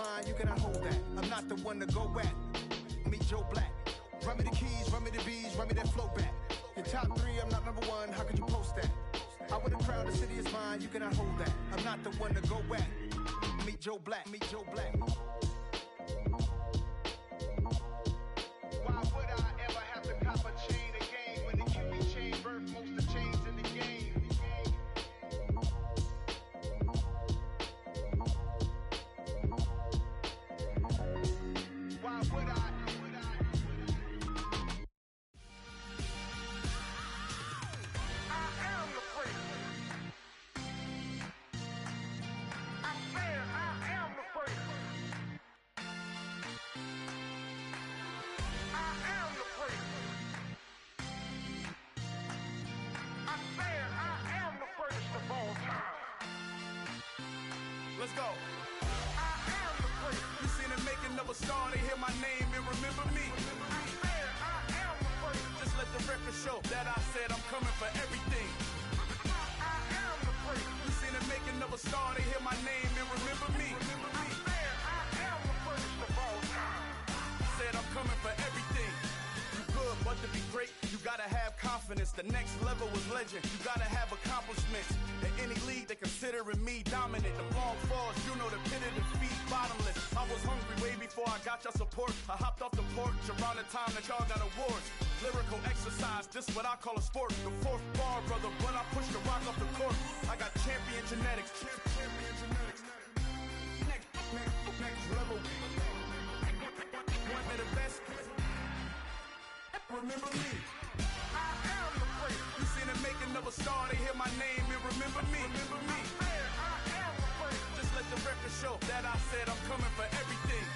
mine, you cannot hold that. I'm not the one to go at. Meet Joe Black. Run me the keys, run me the bees, run me that flow back. Your top 3, I'm not number 1, how could you post that? I would have crowned the city is mine, you cannot hold that. I'm not the one to go at. Meet Joe Black, meet Joe Black. Why would I ever have to cop a chain again when the QB chain birthed most of the chains in the game? Why would I? Let's go. I am the first. You seen the making of a star, they hear my name and remember me. I am the first. Just let the record show that I said I'm coming for everything. I am the first. You seen the making of a star, they hear my name and remember me. I am the first of all time. Said I'm coming for everything. Good, but to be great, you gotta have confidence. The next level was legend. You gotta have accomplishments. In any league, they considering me dominant. The long falls, you know the pit of defeat, bottomless. I was hungry way before I got your support. I hopped off the porch around the time that y'all got awards. Lyrical exercise, this what I call a sport. The 4th bar, brother, when I push the rock off the court. I got champion genetics. Champion genetics. Next level. One of the best. Remember me. I am the first. You seen the making of a star, they hear my name and remember me. Remember me. I am the first. Just let the record show that I said I'm coming for everything.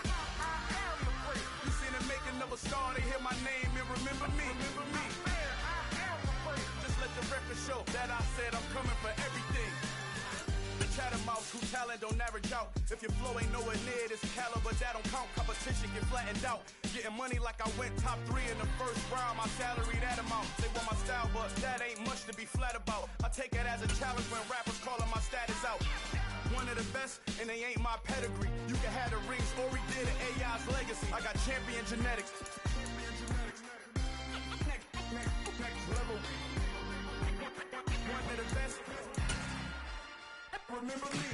I am the first. You seen the making of a star, they hear my name and remember me. Remember me. I am the first. Just let the record show that I said I'm coming for everything. Chattermouth, who talent don't average out. If your flow ain't nowhere near this caliber, that don't count. Competition get flattened out. Getting money like I went top 3 in the first round. My salary that amount. They want my style, but that ain't much to be flat about. I take it as a challenge when rappers calling my status out. One of the best, and they ain't my pedigree. You can have the rings, or we did it, AI's legacy. I got champion genetics. Next level. One of the best. Remember me.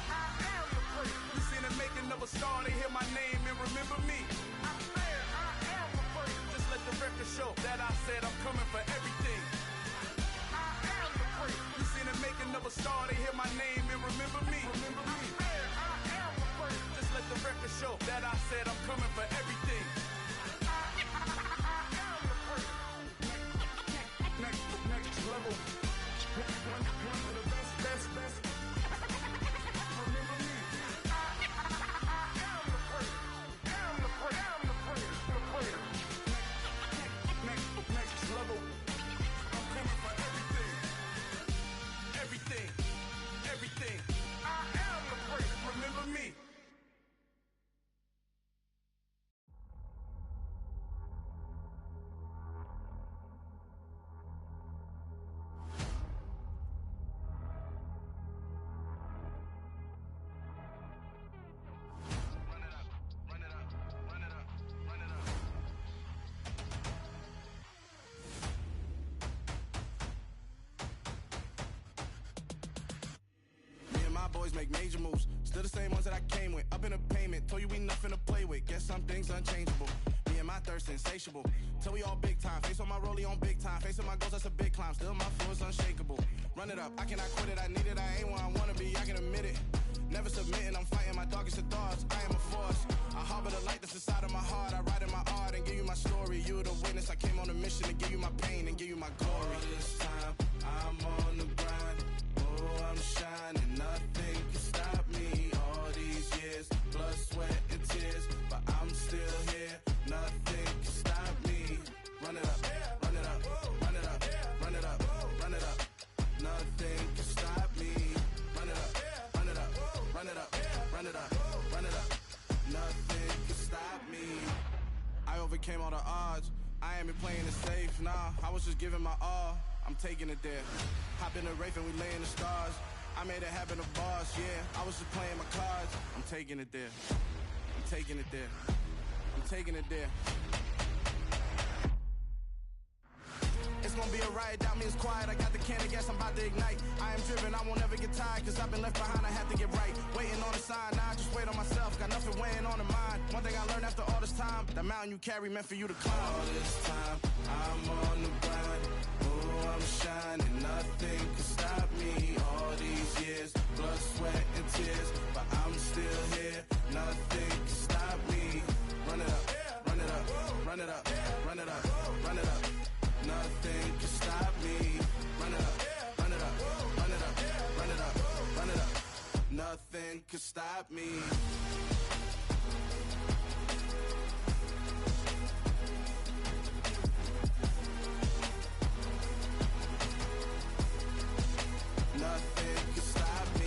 I am the first. You seen the making of a star, they hear my name and remember me. I am the first. Just let the record show that I said I'm coming for everything. I am the first. You seen the making of a star, they hear my name and remember me. Remember me. I am the first. Just let the record show that I said I'm coming for everything. I am the first. Next level. One of the best. Remember me. I am the first. I'm the first. Next level. I'm coming for everything. I am the first. Remember me. Boys make major moves, still the same ones that I came with. Up in a payment, told you we nothing to play with. Guess some things unchangeable. Me and my thirst insatiable. Till we all big time. Face on my rollie on big time. Facing my goals, that's a big climb. Still my flow is unshakable. Run it up, I cannot quit it. I need it, I ain't where I wanna be. I can admit it. Never submitting, I'm fighting my darkest of thoughts. I am a force. I harbor the light that's inside of my heart. I write in my art and give you my story. You the witness. I came on a mission to give you my pain and give you my glory. All this time, I'm on the grind. Oh, I'm shining. Nothing can stop me. All these years, blood, sweat, and tears, but I'm still here. Nothing can stop me. Run it up, run it up, run it up, run it up, run it up. Nothing can stop me. Run it up, run it up, run it up, run it up, run it up. Nothing can stop me. I overcame all the odds. I ain't been playing it safe, nah. I was just giving my all. I'm taking it there. Hop in the Wraith and we lay in the stars. I made it happen to boss, yeah. I was just playing my cards. I'm taking it there. I'm taking it there. I'm taking it there. It's gonna be a riot, that means quiet. I got the can of gas, I'm about to ignite. I am driven, I won't ever get tired, cause I've been left behind, I have to get right. Waiting on the sign, now I just wait on myself. Got nothing weighing on the mind. One thing I learned after all this time, the mountain you carry meant for you to climb. All this time, I'm on the grind. Oh, I'm shining, nothing can stop me. All these years, blood, sweat, and tears, but I'm still here. Nothing can stop me. Run it up, run it up, run it up, run it up, run it up. Nothing can stop me. Run it up, run it up, run it up, run it up, run it up. Nothing can stop me. Nothing can stop me.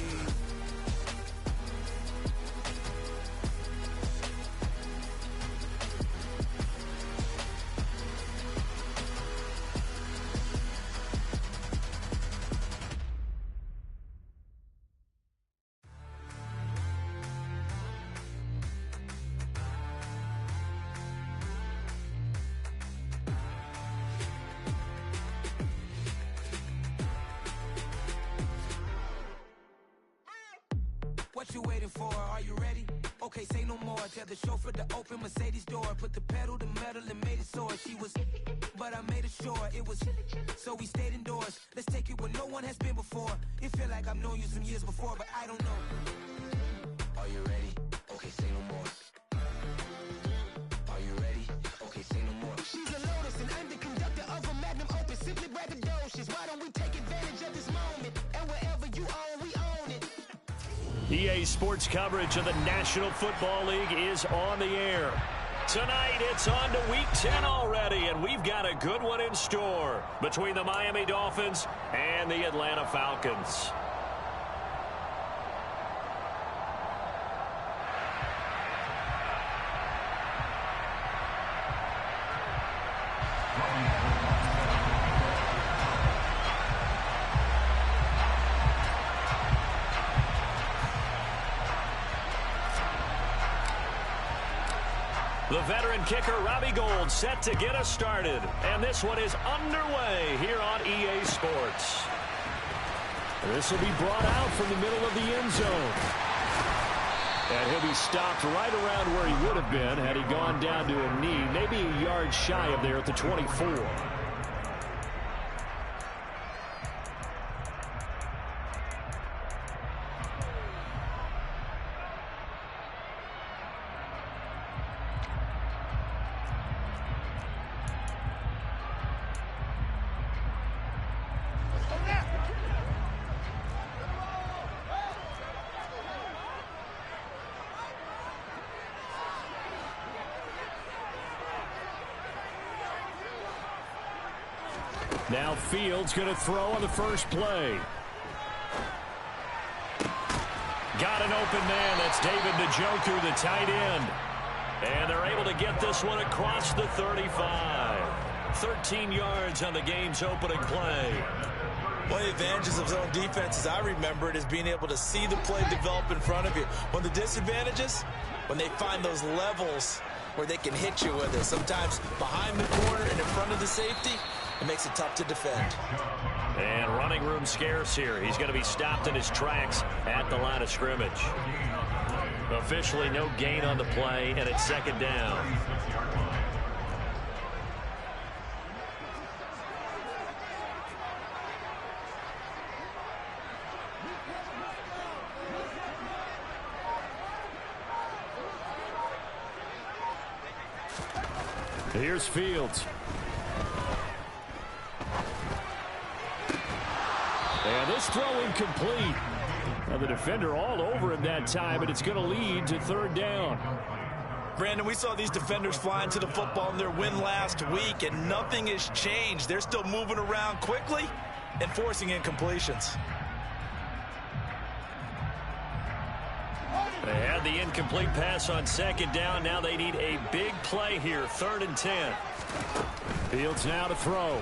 What you waiting for? Are you ready? Okay, say no more. Tell the chauffeur to open Mercedes door. Put the pedal to metal and made it soar. She was, but I made it sure it was. So we stayed indoors. Let's take it where no one has been before. It feel like I've known you some years before, but I don't know. Are you ready? Okay, say no more. Are you ready? Okay, say no more. She's a Lotus and I'm the conductor of a Magnum Opus. Simply braggadocious. Why don't we take advantage of this moment? And wherever you own, we own it. EA Sports coverage of the National Football League is on the air. Tonight, it's on to Week 10 already, and we've got a good one in store between the Miami Dolphins and the Atlanta Falcons. The veteran kicker, Robbie Gould, set to get us started. And this one is underway here on EA Sports. This will be brought out from the middle of the end zone. And he'll be stopped right around where he would have been had he gone down to a knee, maybe a yard shy of there at the 24. Now Fields going to throw on the first play. Got an open man. That's David Njoku, the tight end. And they're able to get this one across the 35. 13 yards on the game's opening play. One of the advantages of zone defense, as I remember it, is being able to see the play develop in front of you. One of the disadvantages, when they find those levels where they can hit you with it. Sometimes behind the corner and in front of the safety, it makes it tough to defend. And running room scarce here. He's going to be stopped in his tracks at the line of scrimmage. Officially no gain on the play, and it's second down. Here's Fields. And this throw incomplete. Now the defender all over him that time, and it's going to lead to third down. Brandon, we saw these defenders flying to the football in their win last week, and nothing has changed. They're still moving around quickly and forcing incompletions. They had the incomplete pass on second down. Now they need a big play here, 3rd and 10. Fields now to throw.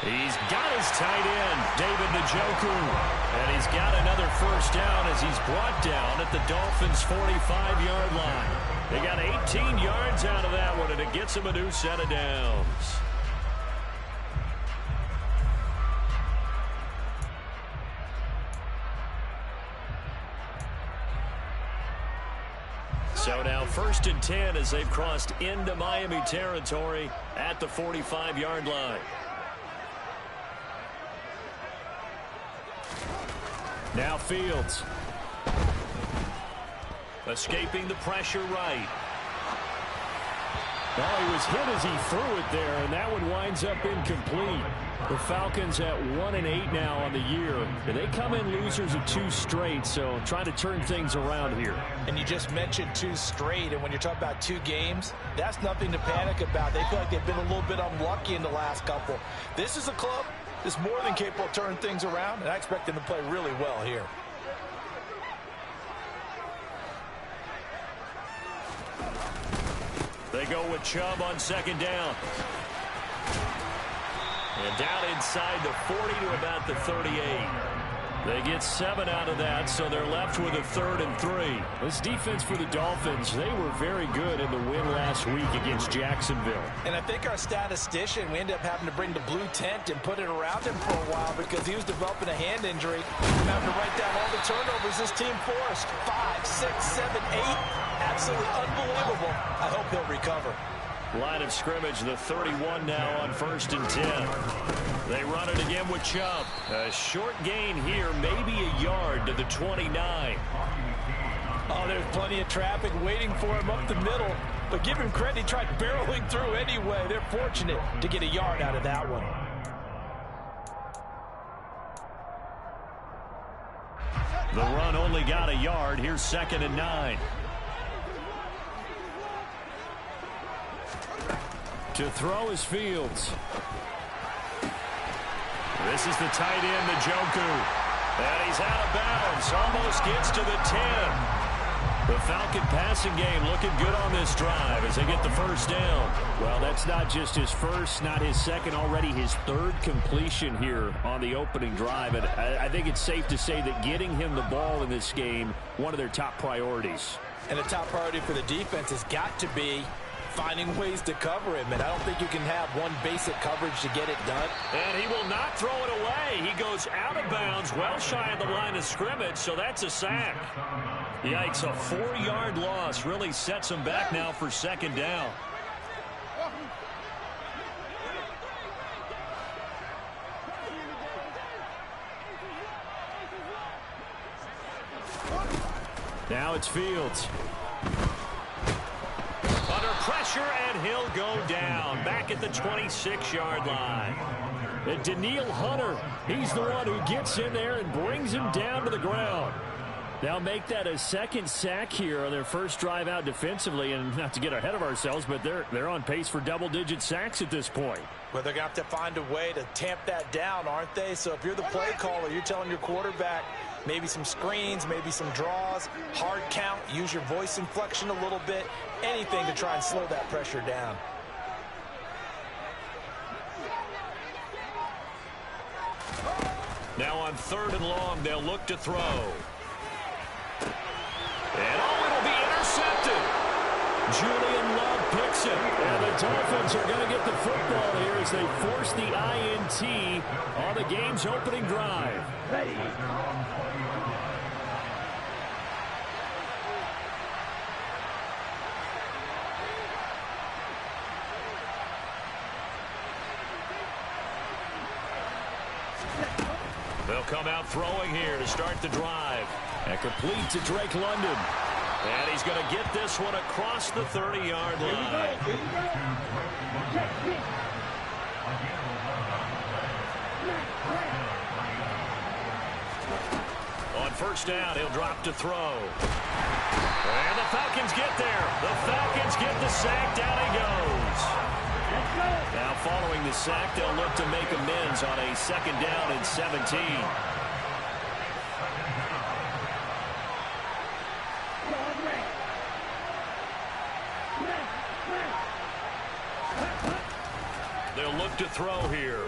He's got his tight end, David Njoku. And he's got another first down as he's brought down at the Dolphins' 45-yard line. They got 18 yards out of that one, and it gets him a new set of downs. So now 1st and 10 as they've crossed into Miami territory at the 45-yard line. Now Fields. Escaping the pressure right. Well, he was hit as he threw it there, and that one winds up incomplete. The Falcons at 1-8 now on the year. And they come in losers of 2 straight, so trying to turn things around here. And you just mentioned 2 straight, and when you're talking about 2 games, that's nothing to panic about. They feel like they've been a little bit unlucky in the last couple. This is a club that's more than capable of turning things around, and I expect them to play really well here. They go with Chubb on 2nd down. And down inside the 40 to about the 38. They get 7 out of that, so they're left with a 3rd and 3. This defense for the Dolphins, they were very good in the win last week against Jacksonville. And I think our statistician, we ended up having to bring the blue tent and put it around him for a while because he was developing a hand injury. I'm having to write down all the turnovers this team forced. 5, 6, 7, 8. Absolutely unbelievable. I hope he'll recover. Line of scrimmage, the 31 now on 1st and 10. They run it again with Chubb. A short gain here, maybe a yard to the 29. Oh, there's plenty of traffic waiting for him up the middle. But give him credit, he tried barreling through anyway. They're fortunate to get a yard out of that one. The run only got a yard. Here's 2nd and 9. To throw is Fields. This is the tight end, Njoku. And he's out of bounds. Almost gets to the 10. The Falcon passing game looking good on this drive as they get the first down. Well, that's not just his first, not his second, already his 3rd completion here on the opening drive. And I think it's safe to say that getting him the ball in this game, one of their top priorities. And the top priority for the defense has got to be finding ways to cover him, and I don't think you can have one basic coverage to get it done. And he will not throw it away. He goes out of bounds, well shy of the line of scrimmage, so that's a sack. Yikes, a 4-yard loss really sets him back now for 2nd down. Now it's Fields. Under pressure, and he'll go down. Back at the 26-yard line. And Daniil Hunter, he's the one who gets in there and brings him down to the ground. They'll make that a 2nd sack here on their first drive out defensively. And not to get ahead of ourselves, but they're on pace for double-digit sacks at this point. Well, they're going to have to find a way to tamp that down, aren't they? So if you're the play caller, you're telling your quarterback maybe some screens, maybe some draws, hard count, use your voice inflection a little bit, anything to try and slow that pressure down. Now on 3rd and long, they'll look to throw. And it'll be intercepted. Julian Love picks it. And the Dolphins are going to get the football here as they force the INT on the game's opening drive. Ready. They'll come out throwing here to start the drive. And complete to Drake London. And he's going to get this one across the 30-yard line. On 1st down, he'll drop to throw. And the Falcons get there. The Falcons get the sack. Down he goes. Now following the sack, they'll look to make amends on a 2nd down and 17. They'll look to throw here.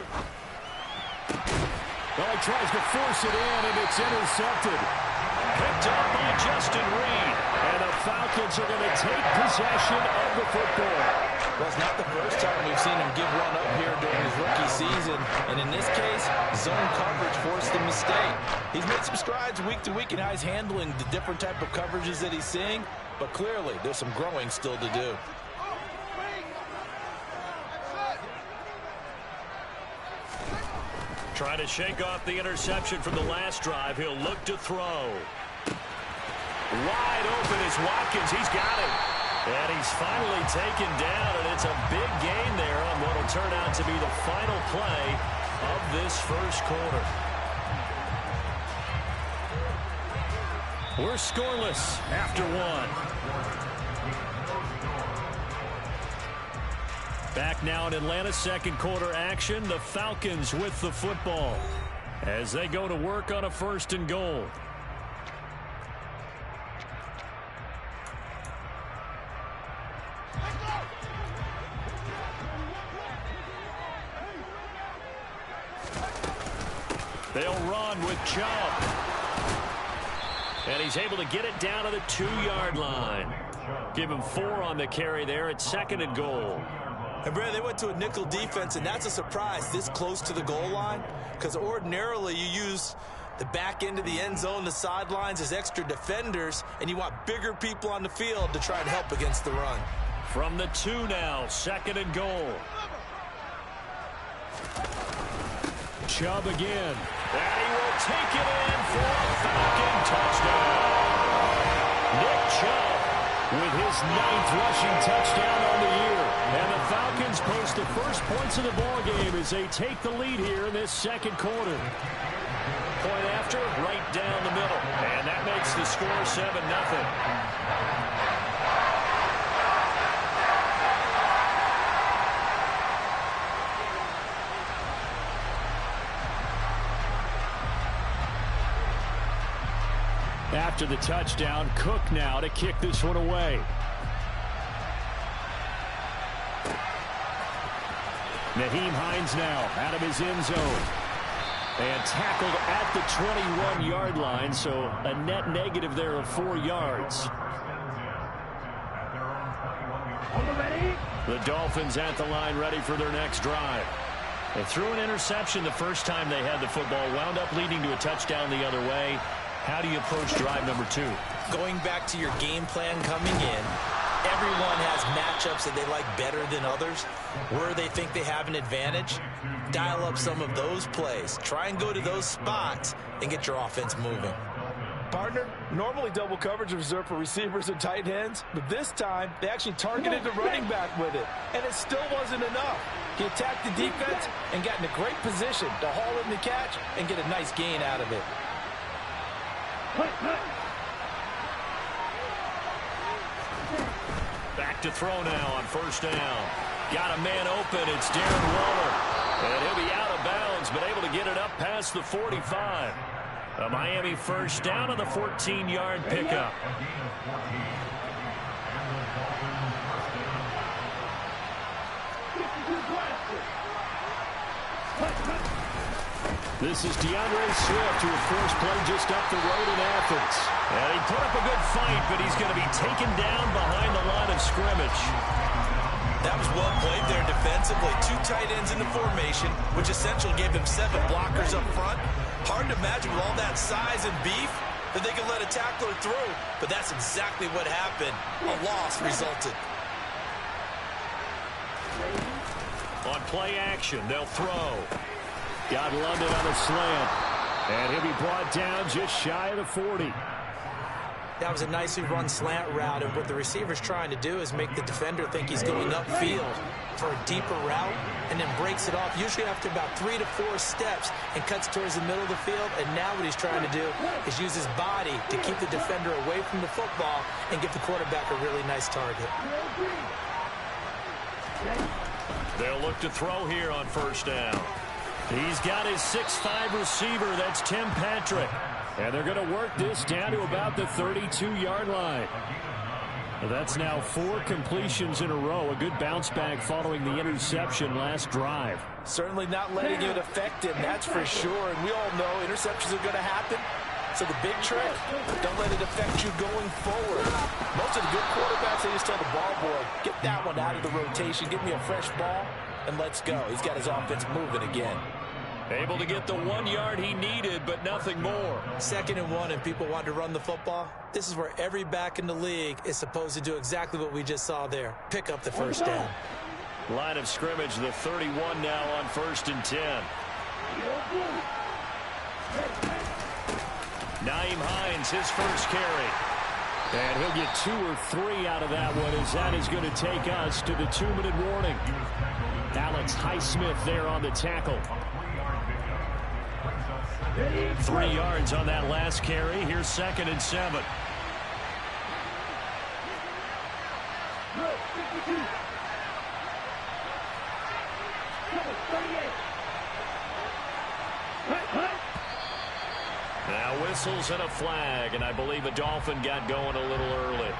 Well, he tries to force it in, and it's intercepted. Picked up by Justin Reed. And the Falcons are going to take possession of the football. Well, it's not the first time we've seen him give one up here during his rookie season. And in this case, zone coverage forced the mistake. He's made some strides week to week in how he's handling the different type of coverages that he's seeing. But clearly, there's some growing still to do. Trying to shake off the interception from the last drive. He'll look to throw. Wide open is Watkins. He's got it. And he's finally taken down, and it's a big gain there on what will turn out to be the final play of this first quarter. We're scoreless after one. Back now in Atlanta's second quarter action. The Falcons with the football as they go to work on a 1st and goal. They'll run with Chubb. And he's able to get it down to the 2-yard line. Give him 4 on the carry there at 2nd and goal. And, Brad, they went to a nickel defense, and that's a surprise this close to the goal line, because ordinarily you use the back end of the end zone, the sidelines as extra defenders, and you want bigger people on the field to try and help against the run. From the 2 now, 2nd and goal. Chubb again. And he will take it in for a Falcon touchdown. Nick Chubb with his 9th rushing touchdown on the year. And the Falcons post the first points of the ballgame as they take the lead here in this second quarter. Point after, right down the middle. And that makes the score 7-0. After the touchdown, Cook now to kick this one away. Nyheim Hines now out of his end zone. And tackled at the 21-yard line, so a net negative there of 4 yards. The Dolphins at the line ready for their next drive. They threw an interception the first time they had the football, wound up leading to a touchdown the other way. How do you approach drive number 2? Going back to your game plan coming in, everyone has matchups that they like better than others. Where they think they have an advantage, dial up some of those plays. Try and go to those spots and get your offense moving. Partner, normally double coverage is reserved for receivers and tight ends, but this time they actually targeted the running back with it, and it still wasn't enough. He attacked the defense and got in a great position to haul in the catch and get a nice gain out of it. Back to throw now on 1st down. Got a man open. It's Darren Waller. And he'll be out of bounds, but able to get it up past the 45. A Miami 1st down on the 14-yard pickup. This is DeAndre Swift, who, of course, played just up the road in Athens. And he put up a good fight, but he's going to be taken down behind the line of scrimmage. That was well played there defensively. 2 tight ends in the formation, which essentially gave them 7 blockers up front. Hard to imagine with all that size and beef that they could let a tackler through, but that's exactly what happened. A loss resulted. On play action, they'll throw. Got London on a slant. And he'll be brought down just shy of the 40. That was a nicely run slant route, and what the receiver's trying to do is make the defender think he's going upfield for a deeper route, and then breaks it off, usually after about 3 to 4 steps, and cuts towards the middle of the field. And now what he's trying to do is use his body to keep the defender away from the football and give the quarterback a really nice target. They'll look to throw here on 1st down. He's got his 6'5" receiver. That's Tim Patrick. And they're going to work this down to about the 32-yard line. Well, that's now 4 completions in a row. A good bounce back following the interception last drive. Certainly not letting it affect him, that's for sure. And we all know interceptions are going to happen. So the big trick, don't let it affect you going forward. Most of the good quarterbacks, they just tell the ball boy, get that one out of the rotation, give me a fresh ball, and let's go. He's got his offense moving again. Able to get the 1 yard he needed, but nothing more. 2nd and 1, and people want to run the football. This is where every back in the league is supposed to do exactly what we just saw there. Pick up the first down. Line of scrimmage, the 31 now on 1st and 10. Nyheim Hines, his first carry. And he'll get 2 or 3 out of that one, as that is going to take us to the 2-minute warning. Alex Highsmith there on the tackle. 3 yards on that last carry. Here's 2nd and 7. Now whistles and a flag, and I believe a Dolphin got going a little early.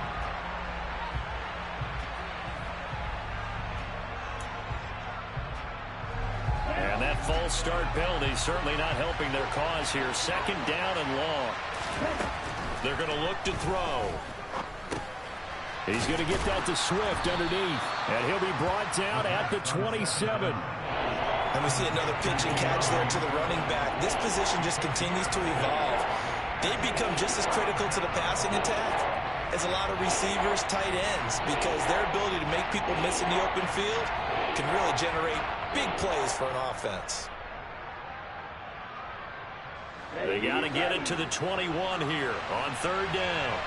And that false start penalty certainly not helping their cause here. 2nd down and long. They're going to look to throw. He's going to get that to Swift underneath, and he'll be brought down at the 27. And we see another pitch and catch there to the running back. This position just continues to evolve. They become just as critical to the passing attack as a lot of receivers, tight ends, because their ability to make people miss in the open field can really generate big plays for an offense. They got to get it to the 21 here on 3rd down.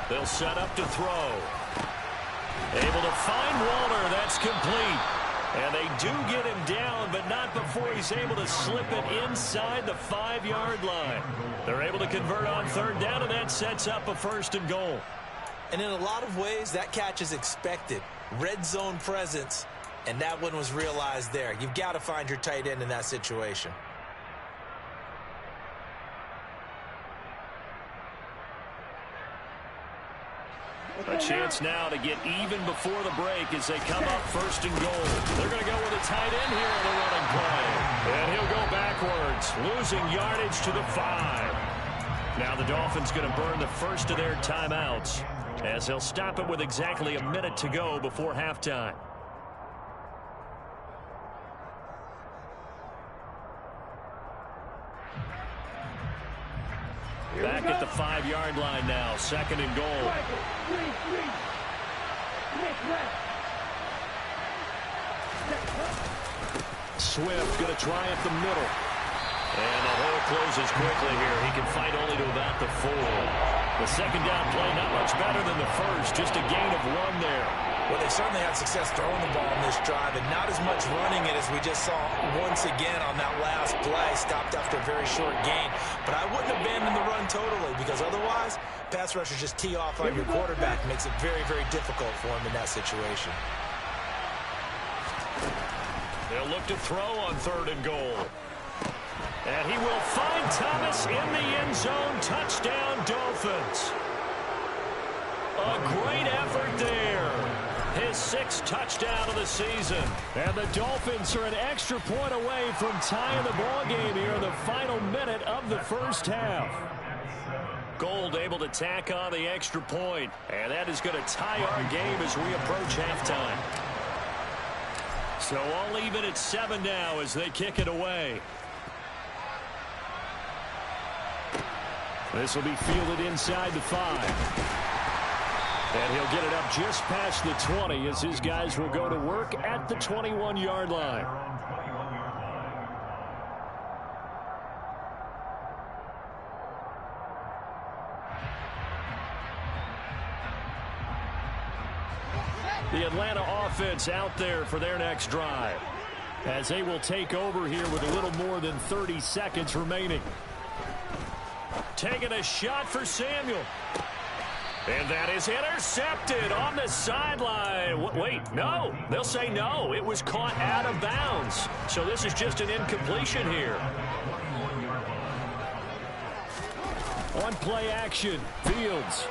They'll set up to throw. Able to find Walter. That's complete. And they do get him down, but not before he's able to slip it inside the 5-yard line. They're able to convert on 3rd down, and that sets up a 1st and goal. And in a lot of ways, that catch is expected. Red zone presence, and that one was realized there. You've got to find your tight end in that situation. A chance now to get even before the break as they come up 1st and goal. They're going to go with a tight end here on the running play. And he'll go backwards, losing yardage to the 5. Now the Dolphins going to burn the first of their timeouts as they'll stop it with exactly a minute to go before halftime. Back at the 5-yard line now, 2nd and goal. Swift going to try up the middle. And the hole closes quickly here. He can fight only to about the 4. The 2nd down play not much better than the first, just a gain of 1 there. Well, they certainly had success throwing the ball in this drive, and not as much running it as we just saw once again on that last play. Stopped after a very short gain. But I wouldn't abandon the run totally, because otherwise, pass rushers just tee off on your quarterback. Makes it very, very difficult for him in that situation. They'll look to throw on 3rd and goal. And he will find Thomas in the end zone. Touchdown, Dolphins. A great effort there. His 6th touchdown of the season. And the Dolphins are an extra point away from tying the ball game here in the final minute of the first half. Gold able to tack on the extra point. And that is going to tie our game as we approach halftime. So all even at 7 now as they kick it away. This will be fielded inside the 5. And he'll get it up just past the 20 as his guys will go to work at the 21-yard line. The Atlanta offense out there for their next drive as they will take over here with a little more than 30 seconds remaining. Taking a shot for Samuel. And that is intercepted on the sideline. Wait, no. They'll say no. It was caught out of bounds. So this is just an incompletion here. On play action, Fields.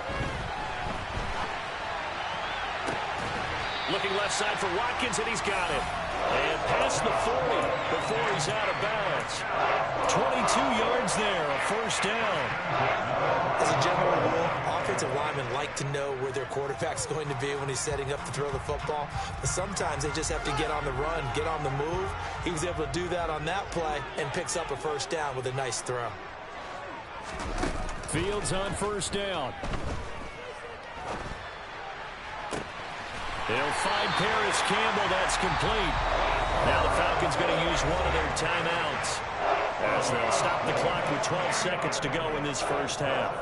Looking left side for Watkins, and he's got it. And past the 40 before he's out of bounds. 22 yards there, a first down. As a general rule, offensive linemen like to know where their quarterback's going to be when he's setting up to throw the football. But sometimes they just have to get on the run, get on the move. He was able to do that on that play and picks up a first down with a nice throw. Fields on first down. They'll find Paris Campbell. That's complete. Now the Falcons going to use one of their timeouts as they'll stop the clock with 12 seconds to go in this first half.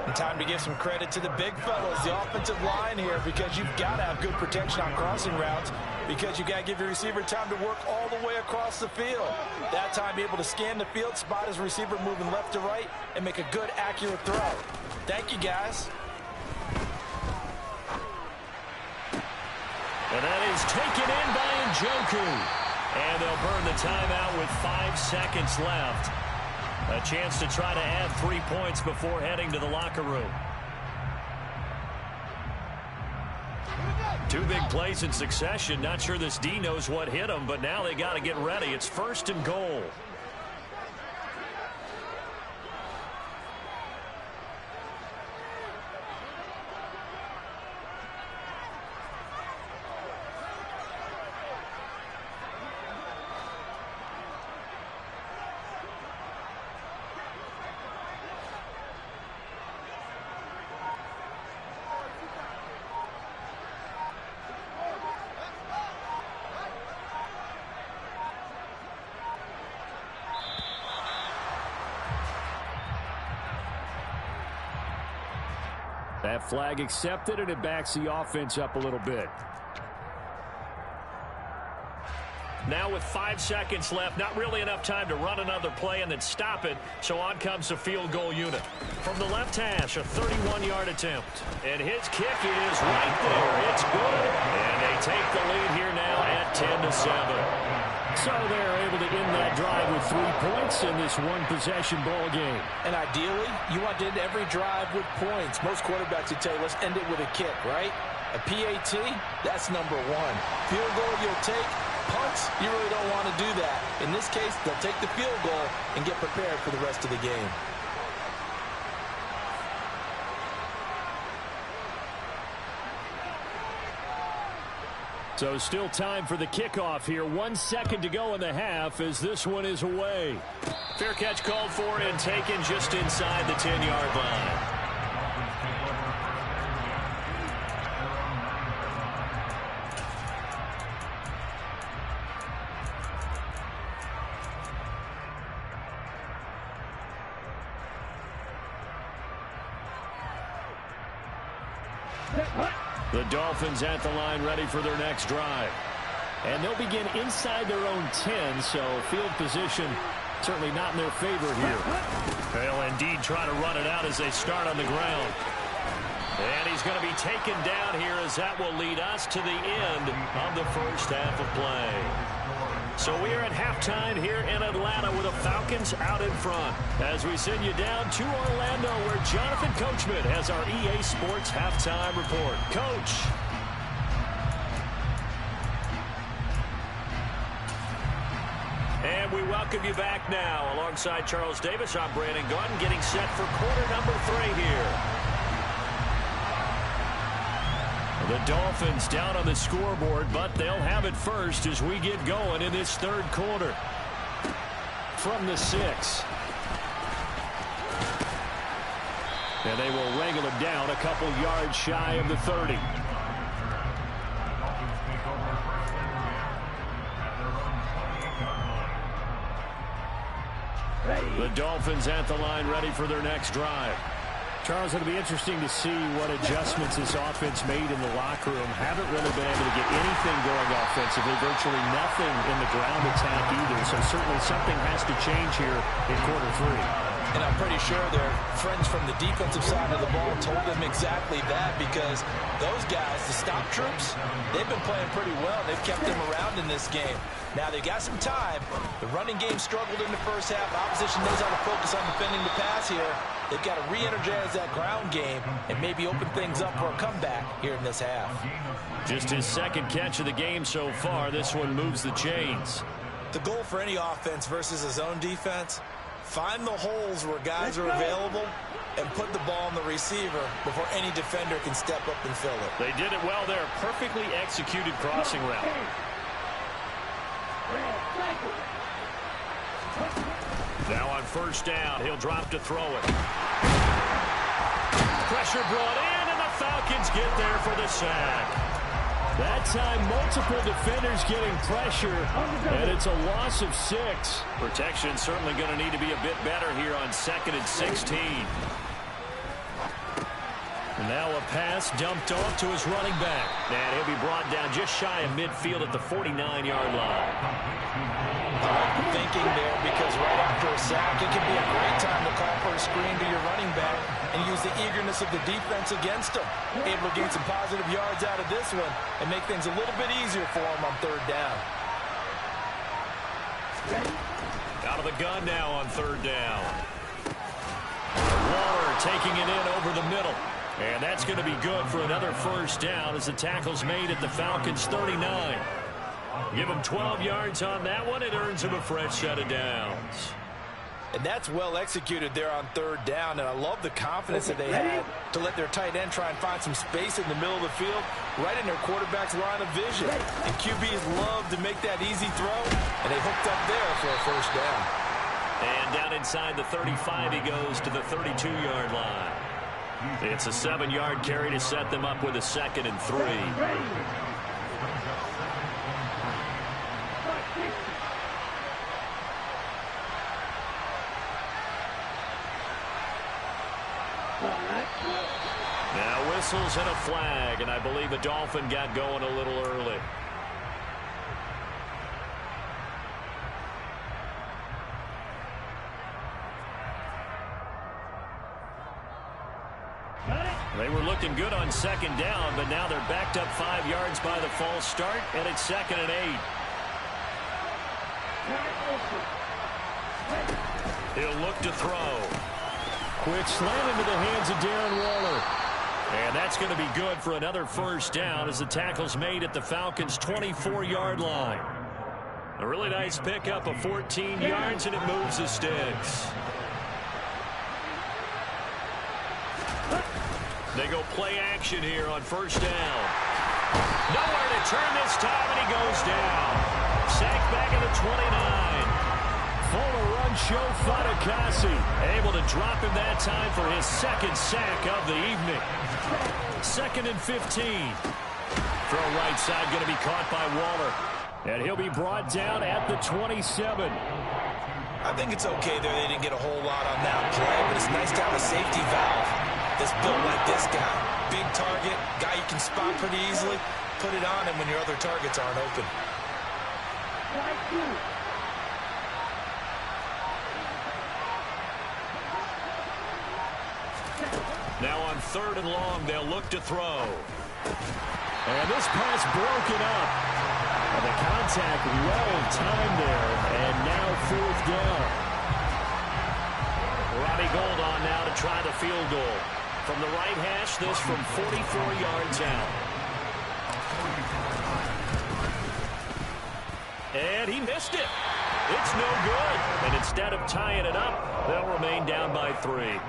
And time to give some credit to the big fellas, the offensive line here, because you've got to have good protection on crossing routes, because you got to give your receiver time to work all the way across the field. That time be able to scan the field, spot his receiver moving left to right, and make a good, accurate throw. Thank you, guys. And that is taken in by Njoku. And they'll burn the timeout with 5 seconds left. A chance to try to add 3 points before heading to the locker room. 2 big plays in succession. Not sure this D knows what hit him, but now they got to get ready. It's 1st and goal. That flag accepted, and it backs the offense up a little bit. Now with 5 seconds left, not really enough time to run another play and then stop it, so on comes the field goal unit. From the left hash, a 31-yard attempt. And his kick is right there. It's good. And they take the lead here now at 10-7. So they're able to end that drive with 3 points in this one-possession ball game. And ideally, you want to end every drive with points. Most quarterbacks would tell you, let's end it with a kick, right? A PAT, that's number 1. Field goal you'll take. Punts, you really don't want to do that. In this case, they'll take the field goal and get prepared for the rest of the game. So still time for the kickoff here. 1 second to go in the half as this one is away. Fair catch called for and taken just inside the 10-yard line. The Dolphins at the line ready for their next drive. And they'll begin inside their own 10, so field position certainly not in their favor here. They'll indeed try to run it out as they start on the ground. And he's going to be taken down here as that will lead us to the end of the first half of play. So we are at halftime here in Atlanta with the Falcons out in front as we send you down to Orlando where Jonathan Coachman has our EA Sports halftime report. Coach. And we welcome you back now. Alongside Charles Davis, I'm Brandon Gunn getting set for quarter number 3 here. The Dolphins down on the scoreboard, but they'll have it first as we get going in this third quarter. From the 6. And they will wrangle him down a couple yards shy of the 30. The Dolphins at the line ready for their next drive. Charles, it'll be interesting to see what adjustments this offense made in the locker room. Haven't really been able to get anything going offensively, virtually nothing in the ground attack either. So certainly something has to change here in quarter 3. And I'm pretty sure their friends from the defensive side of the ball told them exactly that, because those guys, the stop troops, they've been playing pretty well. They've kept them around in this game. Now they got some time. The running game struggled in the first half. Opposition knows how to focus on defending the pass here. they've got to re-energize that ground game and maybe open things up for a comeback here in this half. Just his second catch of the game so far. This one moves the chains. The goal for any offense versus a zone defense, find the holes where guys are available and put the ball on the receiver before any defender can step up and fill it. They did it well there. Perfectly executed crossing route. Now on first down, he'll drop to throw it. Pressure brought in, and the Falcons get there for the sack. That time, multiple defenders getting pressure, and it's a loss of 6. Protection certainly going to need to be a bit better here on 2nd and 16. And now a pass dumped off to his running back. And he'll be brought down just shy of midfield at the 49-yard line. Thinking there, because right after a sack, it can be a great time to call for a screen to your running back and use the eagerness of the defense against him. Able to gain some positive yards out of this one and make things a little bit easier for him on 3rd down. Out of the gun now on 3rd down. Waller taking it in over the middle. And that's going to be good for another first down as the tackle's made at the Falcons' 39. Give him 12 yards on that one. It earns him a fresh set of downs. And that's well executed there on 3rd down, and I love the confidence that they had to let their tight end try and find some space in the middle of the field, right in their quarterback's line of vision. And QBs love to make that easy throw, and they hooked up there for a first down. And down inside the 35, he goes to the 32-yard line. It's a 7-yard carry to set them up with a 2nd and 3. Now whistles and a flag, and I believe a Dolphin got going a little early. They were looking good on 2nd down, but now they're backed up 5 yards by the false start, and it's 2nd and 8. He'll look to throw. Quick slant into the hands of Darren Waller. And that's going to be good for another first down as the tackle's made at the Falcons' 24-yard line. A really nice pickup of 14 yards, and it moves the sticks. They go play action here on first down. Nowhere to turn this time, and he goes down. Sacked back at the 29. Fuller run show Fatukasi. Able to drop him that time for his 2nd sack of the evening. 2nd and 15. Throw right side going to be caught by Waller. And he'll be brought down at the 27. I think it's okay there. They didn't get a whole lot on that play, but it's nice to have a safety valve that's built like this guy. Big target, guy you can spot pretty easily. Put it on him when your other targets aren't open. Now on 3rd and long, they'll look to throw. And this pass broken up. And the contact well timed there. And now 4th down. Robbie Gould on now to try the field goal. From the right hash, this from 44 yards out. And he missed it. It's no good. And instead of tying it up, they'll remain down by 3.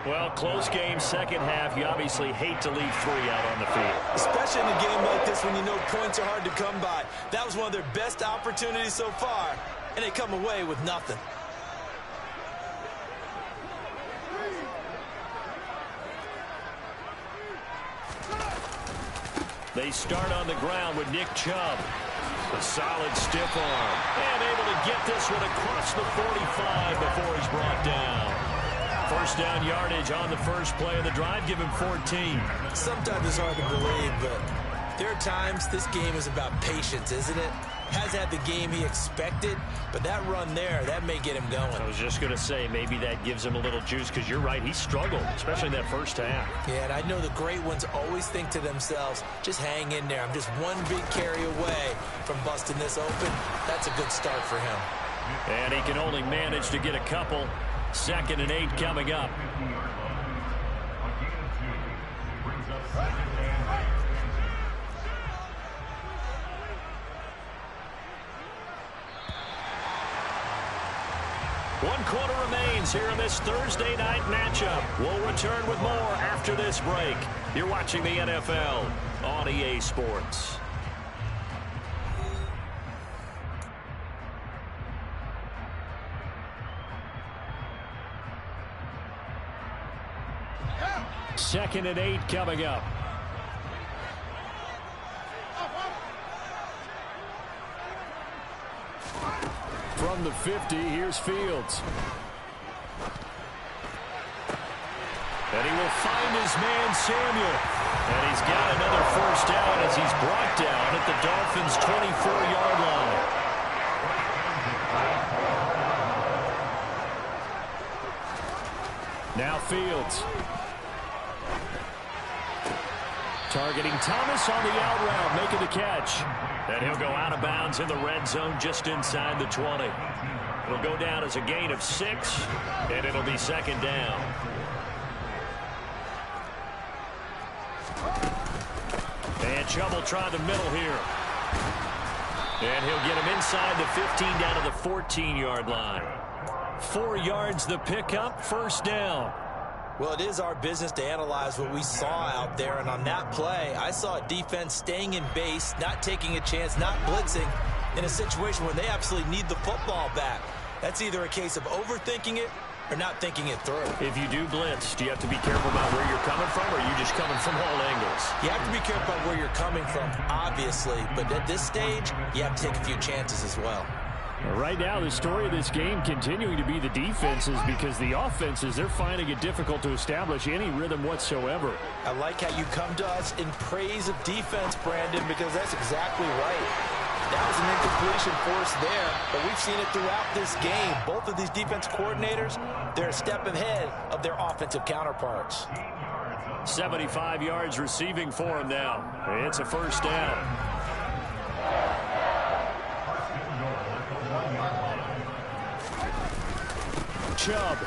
Well, close game, second half. You obviously hate to leave 3 out on the field. Especially in a game like this when you know points are hard to come by. That was one of their best opportunities so far, and they come away with nothing. They start on the ground with Nick Chubb. A solid stiff arm. And able to get this one across the 45 before he's brought down. First down yardage on the first play of the drive. Give him 14. Sometimes it's hard to believe, but there are times this game is about patience, isn't it? Hasn't had the game he expected, but that run there, that may get him going. I was just going to say, maybe that gives him a little juice, because you're right, he struggled, especially in that first half. Yeah, and I know the great ones always think to themselves, just hang in there. I'm just one big carry away from busting this open. That's a good start for him. And he can only manage to get a couple. 2nd and 8 coming up. One quarter remains here in this Thursday night matchup. We'll return with more after this break. You're watching the NFL on EA Sports. Second and 8 coming up. From the 50, here's Fields. And he will find his man, Samuel. And he's got another first down as he's brought down at the Dolphins' 24-yard line. Now Fields. Targeting Thomas on the out route, making the catch. And he'll go out of bounds in the red zone just inside the 20. It'll go down as a gain of 6, and it'll be 2nd down. And Chubb will try the middle here. And he'll get him inside the 15 down to the 14-yard line. 4 yards the pickup, first down. Well, it is our business to analyze what we saw out there, and on that play, I saw a defense staying in base, not taking a chance, not blitzing, in a situation where they absolutely need the football back. That's either a case of overthinking it or not thinking it through. If you do blitz, do you have to be careful about where you're coming from, or are you just coming from all angles? You have to be careful about where you're coming from, obviously, but at this stage, you have to take a few chances as well. Right now, the story of this game continuing to be the defenses, because the offenses, they're finding it difficult to establish any rhythm whatsoever. I like how you come to us in praise of defense, Brandon, because that's exactly right. That was an incompletion force there, but we've seen it throughout this game. Both of these defense coordinators, they're a step ahead of their offensive counterparts. 75 yards receiving for him now. It's a first down. Chubb,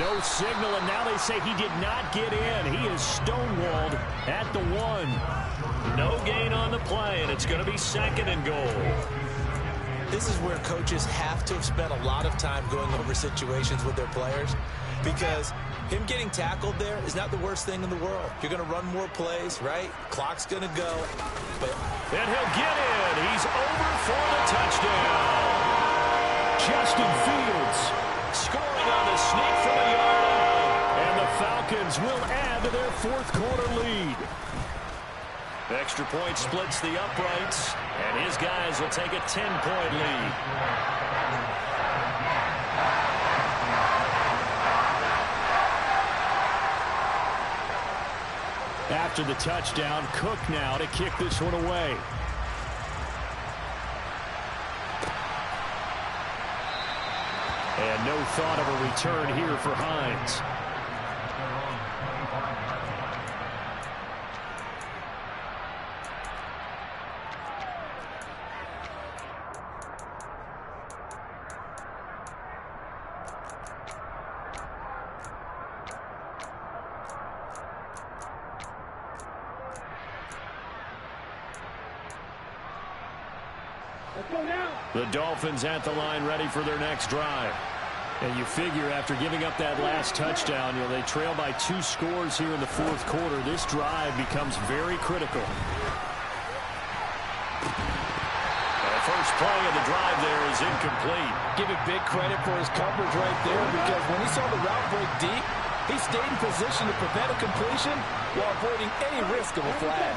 no signal, and now they say he did not get in. He is stonewalled at the 1. No gain on the play, and it's going to be 2nd and goal. This is where coaches have to have spent a lot of time going over situations with their players, because him getting tackled there is not the worst thing in the world. You're going to run more plays, right? Clock's going to go. And he'll get in. He's over for the touchdown. Justin Fields scoring on the sneak from a yard out. And the Falcons will add to their 4th quarter lead. Extra point splits the uprights, and his guys will take a 10-point lead. After the touchdown, Cook now to kick this one away. And no thought of a return here for Hines. The Dolphins at the line, ready for their next drive. And you figure after giving up that last touchdown, they trail by 2 scores here in the 4th quarter. This drive becomes very critical. The first play of the drive there is incomplete. Give him big credit for his coverage right there, because when he saw the route break deep, he stayed in position to prevent a completion while avoiding any risk of a flag.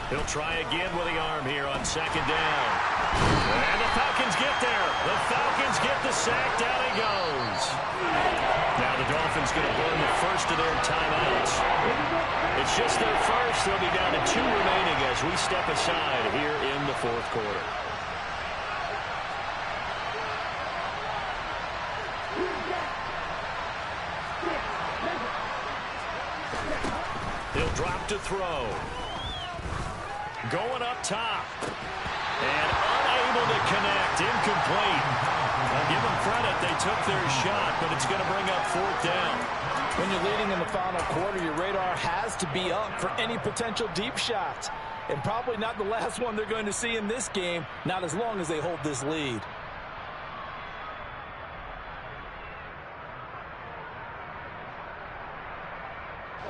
He'll try again with the arm here on 2nd down. And the Falcons get there. The Falcons get the sack. Down he goes. Now the Dolphins going to burn the first of their timeouts. It's just their first. They'll be down to 2 remaining as we step aside here in the 4th quarter. He'll drop to throw. Going up top. And unable to connect. Incomplete. A Give them credit. They took their shot, but it's going to bring up 4th down. When you're leading in the final quarter, your radar has to be up for any potential deep shots. And probably not the last one they're going to see in this game, not as long as they hold this lead.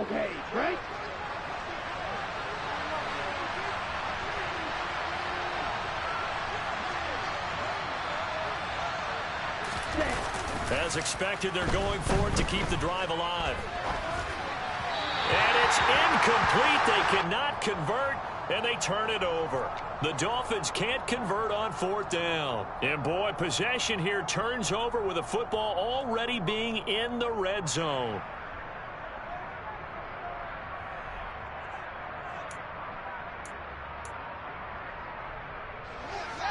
Okay, break. As expected, they're going for it to keep the drive alive. And it's incomplete. They cannot convert, and they turn it over. The Dolphins can't convert on 4th down. And, boy, possession here turns over with the football already being in the red zone.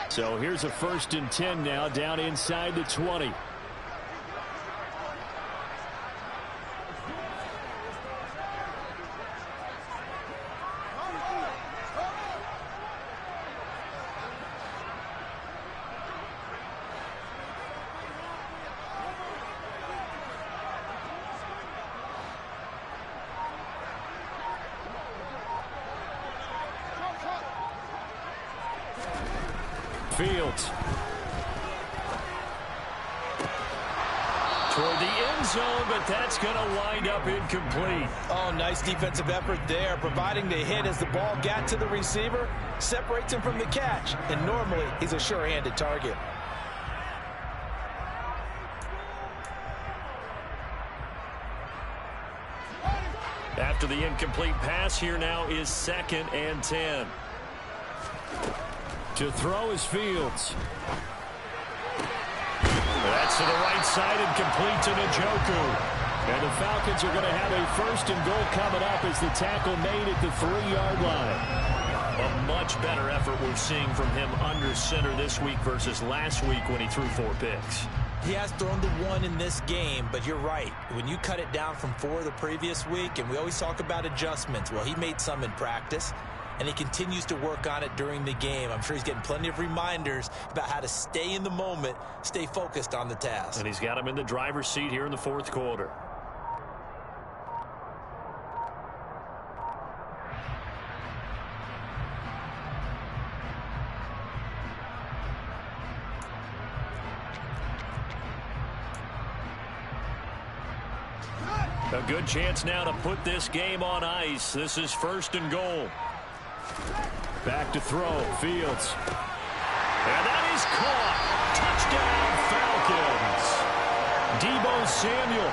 So here's a 1st and 10 now, down inside the 20. Fields. Toward the end zone, but that's going to wind up incomplete. Oh, nice defensive effort there, providing the hit as the ball got to the receiver, separates him from the catch, and normally he's a sure-handed target. After the incomplete pass, here now is 2nd and 10. To throw is Fields. That's to the right side and complete to Njoku. And the Falcons are going to have a 1st and goal coming up as the tackle made at the 3-yard line. A much better effort we're seeing from him under center this week versus last week when he threw 4 picks. He has thrown the 1 in this game, but you're right. When you cut it down from 4 the previous week, and we always talk about adjustments, well, he made some in practice, and he continues to work on it during the game. I'm sure he's getting plenty of reminders about how to stay in the moment, stay focused on the task. And he's got him in the driver's seat here in the 4th quarter. A good chance now to put this game on ice. This is 1st and goal. Back to throw, Fields. And that is caught. Touchdown, Falcons. Deebo Samuel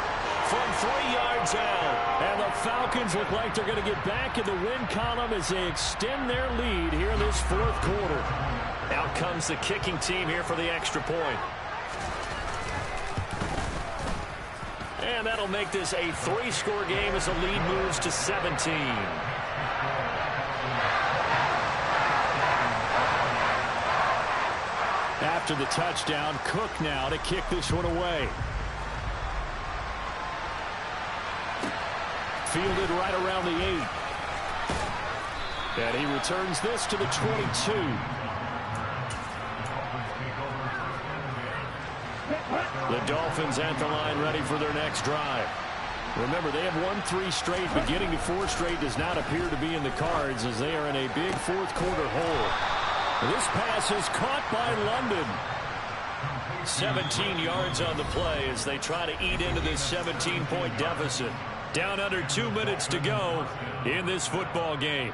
from 3 yards out. And the Falcons look like they're going to get back in the win column as they extend their lead here in this 4th quarter. Out comes the kicking team here for the extra point. And that'll make this a 3-score game as the lead moves to 17. After the touchdown, Cook now to kick this one away. Fielded right around the 8. And he returns this to the 22. The Dolphins at the line ready for their next drive. Remember, they have won 3 straight, but getting to 4 straight does not appear to be in the cards as they are in a big 4th quarter hole. This pass is caught by London. 17 yards on the play as they try to eat into this 17-point deficit. Down under 2 minutes to go in this football game.